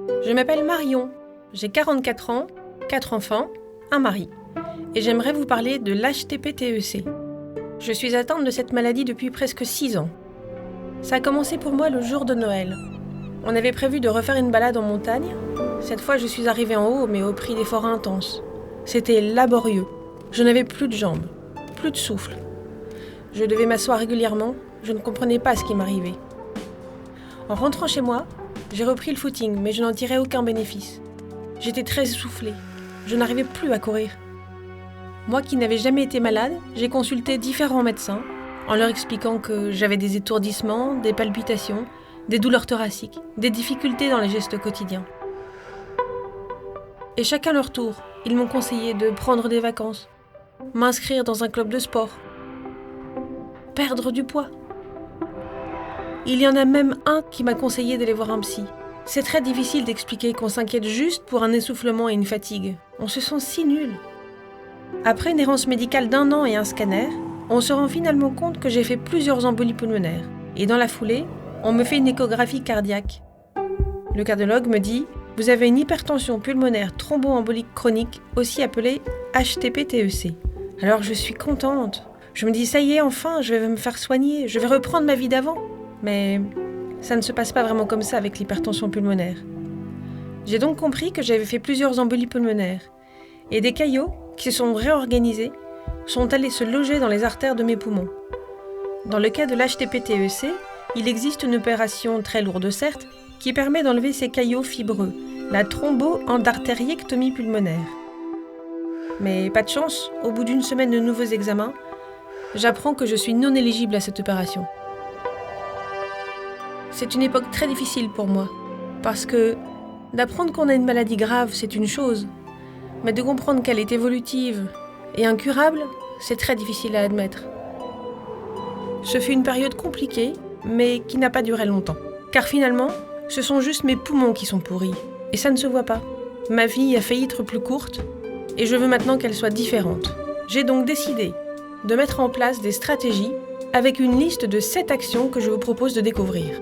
Je m'appelle Marion, j'ai 44 ans, 4 enfants, un mari, et j'aimerais vous parler de l'HTP-TEC. Je suis atteinte de cette maladie depuis presque 6 ans. Ça a commencé pour moi le jour de Noël. On avait prévu de refaire une balade en montagne. Cette fois, je suis arrivée en haut, mais au prix d'efforts intenses. C'était laborieux. Je n'avais plus de jambes, plus de souffle. Je devais m'asseoir régulièrement, je ne comprenais pas ce qui m'arrivait. En rentrant chez moi, j'ai repris le footing, mais je n'en tirais aucun bénéfice. J'étais très essoufflée, je n'arrivais plus à courir. Moi qui n'avais jamais été malade, j'ai consulté différents médecins, en leur expliquant que j'avais des étourdissements, des palpitations, des douleurs thoraciques, des difficultés dans les gestes quotidiens. Et chacun leur tour, ils m'ont conseillé de prendre des vacances, m'inscrire dans un club de sport, perdre du poids. Il y en a même un qui m'a conseillé d'aller voir un psy. C'est très difficile d'expliquer qu'on s'inquiète juste pour un essoufflement et une fatigue. On se sent si nul. Après une errance médicale d'1 an et un scanner, on se rend finalement compte que j'ai fait plusieurs embolies pulmonaires. Et dans la foulée, on me fait une échographie cardiaque. Le cardiologue me dit « Vous avez une hypertension pulmonaire thromboembolique chronique, aussi appelée HTP-TEC. » Alors je suis contente. Je me dis « Ça y est, enfin, je vais me faire soigner, je vais reprendre ma vie d'avant. » Mais ça ne se passe pas vraiment comme ça avec l'hypertension pulmonaire. J'ai donc compris que j'avais fait plusieurs embolies pulmonaires. Et des caillots, qui se sont réorganisés, sont allés se loger dans les artères de mes poumons. Dans le cas de l'HTP-TEC, il existe une opération très lourde certes, qui permet d'enlever ces caillots fibreux, la thromboendartériectomie pulmonaire. Mais pas de chance, au bout d'une semaine de nouveaux examens, j'apprends que je suis non éligible à cette opération. C'est une époque très difficile pour moi, parce que d'apprendre qu'on a une maladie grave, c'est une chose, mais de comprendre qu'elle est évolutive et incurable, c'est très difficile à admettre. Ce fut une période compliquée, mais qui n'a pas duré longtemps. Car finalement, ce sont juste mes poumons qui sont pourris, et ça ne se voit pas. Ma vie a failli être plus courte, et je veux maintenant qu'elle soit différente. J'ai donc décidé de mettre en place des stratégies avec une liste de 7 actions que je vous propose de découvrir.